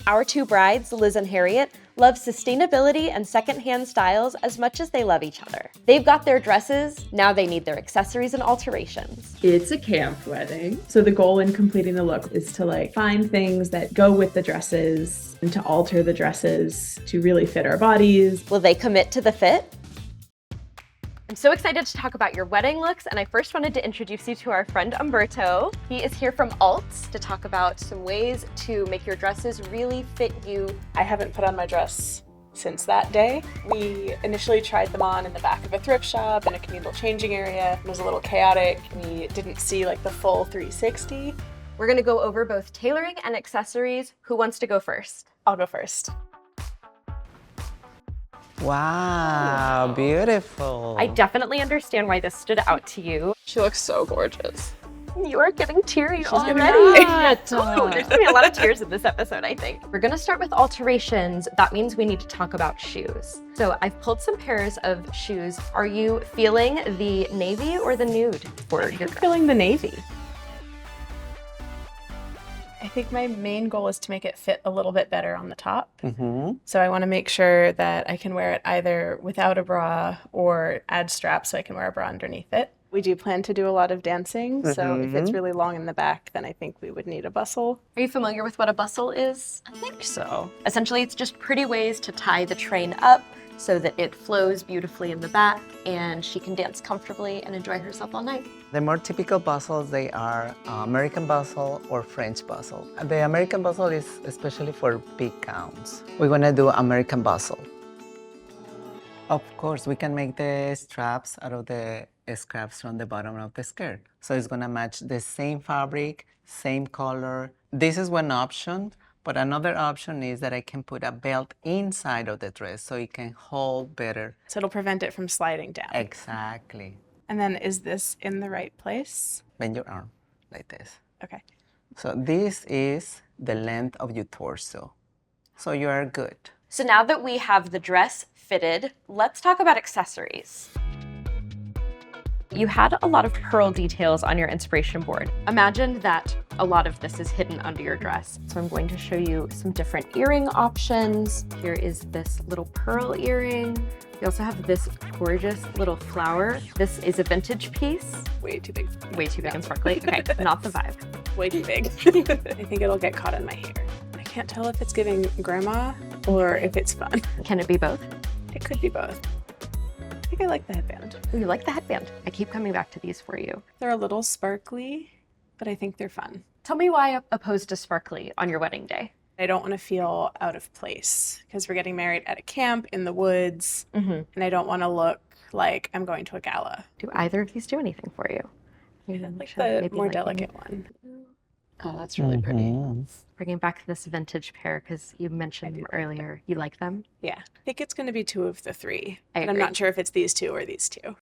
Our two brides, Liz and Harriet, love sustainability and secondhand styles as much as they love each other. They've got their dresses, now they need their accessories and alterations. It's a camp wedding. So the goal in completing the look is to find things that go with the dresses and to alter the dresses to really fit our bodies. Will they commit to the fit? I'm so excited to talk about your wedding looks, and I first wanted to introduce you to our friend Humberto. He is here from Alt to talk about some ways to make your dresses really fit you. I haven't put on my dress since that day. We initially tried them on in the back of a thrift shop in a communal changing area. It was a little chaotic. We didn't see the full 360. We're gonna go over both tailoring and accessories. Who wants to go first? I'll go first. Wow, beautiful. I definitely understand why this stood out to you. She looks so gorgeous. You are getting teary already. not. Oh, there's gonna be a lot of tears in this episode, I think. We're gonna start with alterations. That means we need to talk about shoes. So I've pulled some pairs of shoes. Are you feeling the navy or the nude for your dress? Feeling the navy. I think my main goal is to make it fit a little bit better on the top. So I want to make sure that I can wear it either without a bra or add straps so I can wear a bra underneath it. We do plan to do a lot of dancing, so if it's really long in the back, then I think we would need a bustle. Are you familiar with what a bustle is? I think so. Essentially, it's just pretty ways to tie the train up so that it flows beautifully in the back and she can dance comfortably and enjoy herself all night. The more typical bustles, they are American bustle or French bustle. The American bustle is especially for big gowns. We're gonna do American bustle. Of course, we can make the straps out of the scraps from the bottom of the skirt. So it's gonna match the same fabric, same color. This is one option, but another option is that I can put a belt inside of the dress so it can hold better. So it'll prevent it from sliding down. Exactly. And then is this in the right place? Bend your arm like this. Okay. So this is the length of your torso. So you are good. So now that we have the dress fitted, let's talk about accessories. You had a lot of pearl details on your inspiration board. Imagine that a lot of this is hidden under your dress. So I'm going to show you some different earring options. Here is this little pearl earring. We also have this gorgeous little flower. This is a vintage piece. Way too big. Way too big and sparkly. Okay, not the vibe. Way too big. I think it'll get caught in my hair. I can't tell if it's giving grandma or if it's fun. Can it be both? It could be both. I think I like the headband. Ooh, you like the headband. I keep coming back to these for you. They're a little sparkly, but I think they're fun. Tell me why opposed to sparkly on your wedding day. I don't want to feel out of place because we're getting married at a camp in the woods, and I don't want to look like I'm going to a gala. Do either of these do anything for you? I like the more delicate one. Oh, that's really pretty. Bringing back this vintage pair because you mentioned them earlier. You like them? Yeah, I think it's going to be two of the three. I And agree. I'm not sure if it's these two or these two.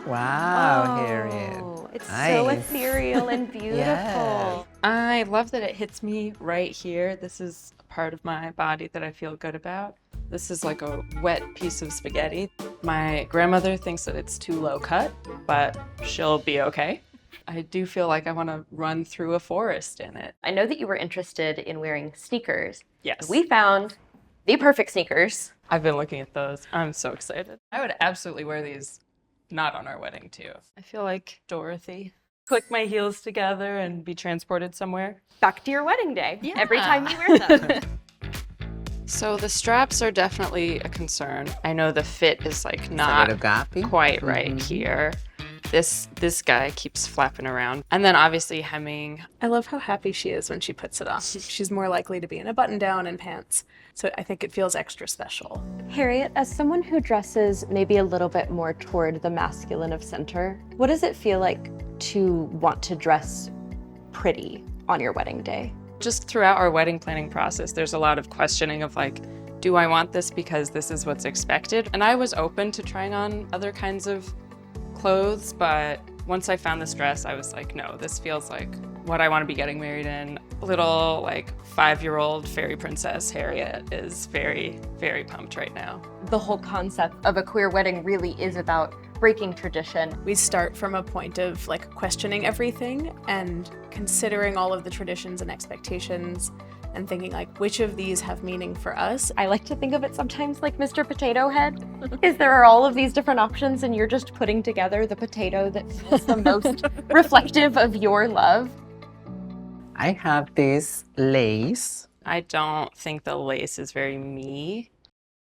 Wow, Harriet. It's so Nice. ethereal and beautiful. Yeah. I love that it hits me right here. This is a part of my body that I feel good about. This is like a wet piece of spaghetti. My grandmother thinks that it's too low cut, but she'll be okay. I do feel like I want to run through a forest in it. I know that you were interested in wearing sneakers. Yes. We found the perfect sneakers. I've been looking at those. I'm so excited. I would absolutely wear these not on our wedding too. I feel like Dorothy. Click my heels together and be transported somewhere. Back to your wedding day. Yeah. Every time you wear them. So the straps are definitely a concern. I know the fit is like not little gappy. quite right here. This guy keeps flapping around. And then obviously hemming. I love how happy she is when she puts it on. She's more likely to be in a button down and pants. So I think it feels extra special. Harriet, as someone who dresses maybe a little bit more toward the masculine of center, what does it feel like to want to dress pretty on your wedding day? Just throughout our wedding planning process, there's a lot of questioning of like, do I want this because this is what's expected? And I was open to trying on other kinds of clothes, but once I found this dress, I was like, no, this feels like what I want to be getting married in. Little like 5-year-old fairy princess Harriet is very, very pumped right now. The whole concept of a queer wedding really is about breaking tradition. We start from a point of like questioning everything and considering all of the traditions and expectations and thinking like, which of these have meaning for us? I like to think of it sometimes like Mr. Potato Head. Is there are all of these different options and you're just putting together the potato that feels the most reflective of your love. I have this lace. I don't think the lace is very me.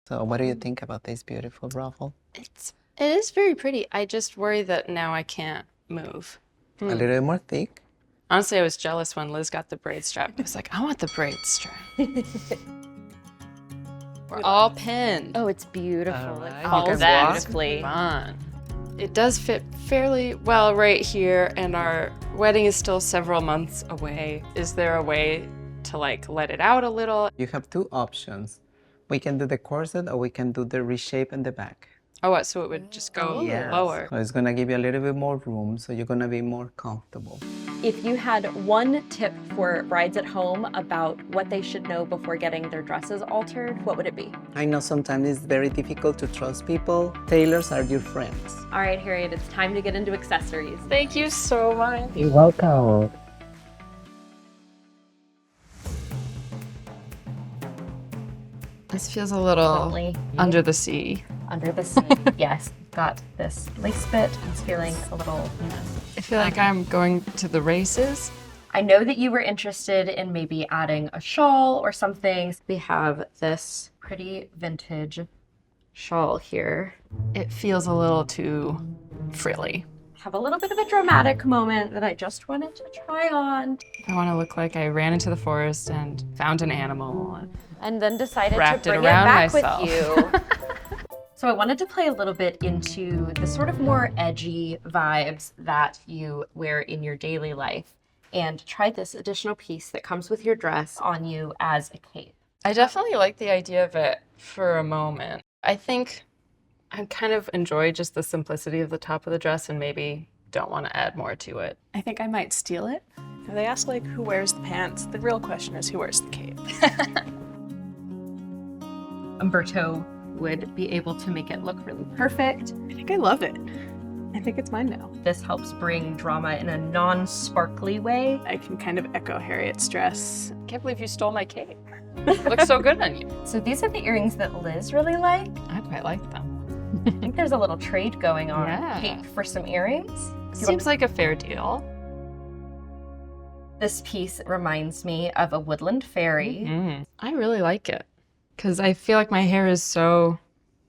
So what do you think about this beautiful ruffle? It is very pretty. I just worry that now I can't move. A little bit more thick. Honestly, I was jealous when Liz got the braid strap. I was like, I want the braid strap. We're all pinned. Oh, it's beautiful. All right. It falls You can walk. beautifully. Fun. It does fit fairly well right here, and our wedding is still several months away. Is there a way to like let it out a little? You have two options. We can do the corset or we can do the reshape in the back. Oh, what, so it would just go lower. So it's gonna give you a little bit more room, so you're gonna be more comfortable. If you had one tip for brides at home about what they should know before getting their dresses altered, what would it be? I know sometimes it's very difficult to trust people. Tailors are your friends. All right, Harriet, it's time to get into accessories. Thank you so much. You're welcome. This feels a little Totally. under the sea. Under the sea. Yes, got this lace bit. It's feeling a little, I feel like I'm going to the races. I know that you were interested in maybe adding a shawl or something. We have this pretty vintage shawl here. It feels a little too frilly. Have a little bit of a dramatic moment that I just wanted to try on. I want to look like I ran into the forest and found an animal. And then decided Wrapped to it bring it around back myself. with you. So I wanted to play a little bit into the sort of more edgy vibes that you wear in your daily life and try this additional piece that comes with your dress on you as a cape. I definitely like the idea of it for a moment. I think I kind of enjoy just the simplicity of the top of the dress and maybe don't want to add more to it. I think I might steal it. They ask like who wears the pants. The real question is who wears the cape. Humberto would be able to make it look really perfect. I think I love it. I think it's mine now. This helps bring drama in a non-sparkly way. I can kind of echo Harriet's dress. I can't believe you stole my cape. Looks so good on you. So these are the earrings that Liz really like. I quite like them. I think there's a little trade going on. Yeah. Cape for some earrings. Seems like a fair deal. This piece reminds me of a woodland fairy. I really like it because I feel like my hair is so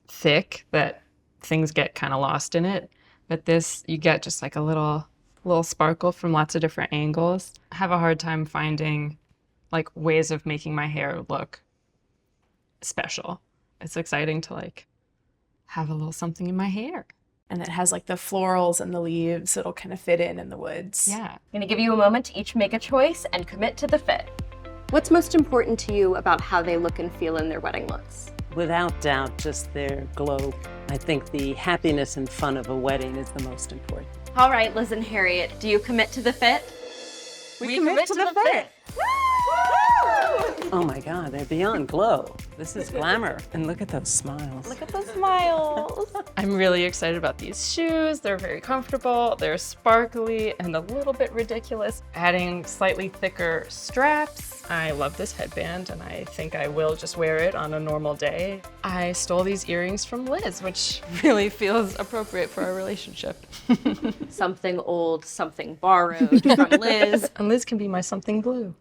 thick that things get kind of lost in it. But this, you get just like a little sparkle from lots of different angles. I have a hard time finding like ways of making my hair look special. It's exciting to like have a little something in my hair. And it has like the florals and the leaves. It'll kind of fit in the woods. Yeah. I'm gonna give you a moment to each make a choice and commit to the fit. What's most important to you about how they look and feel in their wedding looks? Without doubt, just their glow. I think the happiness and fun of a wedding is the most important. All right, Liz and Harriet, do you commit to the fit? We commit to the fit. Oh my God, they're beyond glow. This is glamour. And look at those smiles. Look at the smiles. I'm really excited about these shoes. They're very comfortable, they're sparkly and a little bit ridiculous. Adding slightly thicker straps. I love this headband and I think I will just wear it on a normal day. I stole these earrings from Liz, which really feels appropriate for our relationship. Something old, something borrowed from Liz. And Liz can be my something blue.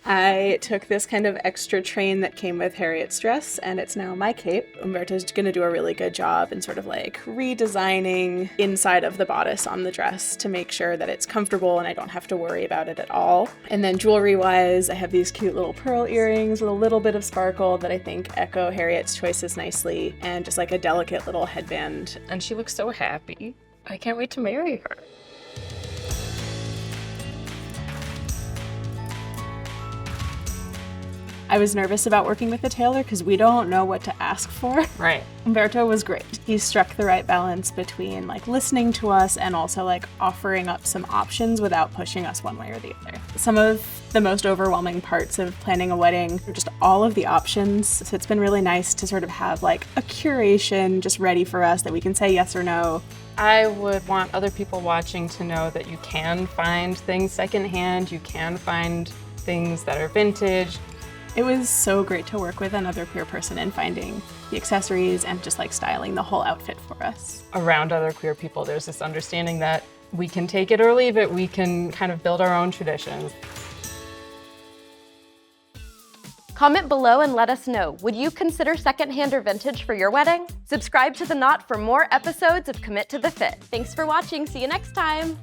I took this kind of extra train that came with Harriet's dress, and it's now my cape. Humberto's gonna do a really good job in sort of like redesigning inside of the bodice on the dress to make sure that it's comfortable and I don't have to worry about it at all. And then jewelry-wise, I have these cute little pearl earrings with a little bit of sparkle that I think echo Harriet's choices nicely, and just like a delicate little headband. And she looks so happy. I can't wait to marry her. I was nervous about working with a tailor because we don't know what to ask for. Right. Humberto was great. He struck the right balance between like listening to us and also like offering up some options without pushing us one way or the other. Some of the most overwhelming parts of planning a wedding are just all of the options. So it's been really nice to sort of have like a curation just ready for us that we can say yes or no. I would want other people watching to know that you can find things secondhand, you can find things that are vintage. It was so great to work with another queer person in finding the accessories and just like styling the whole outfit for us. Around other queer people, there's this understanding that we can take it or leave it, we can kind of build our own traditions. Comment below and let us know, would you consider secondhand or vintage for your wedding? Subscribe to The Knot for more episodes of Commit to the Fit. Thanks for watching, see you next time.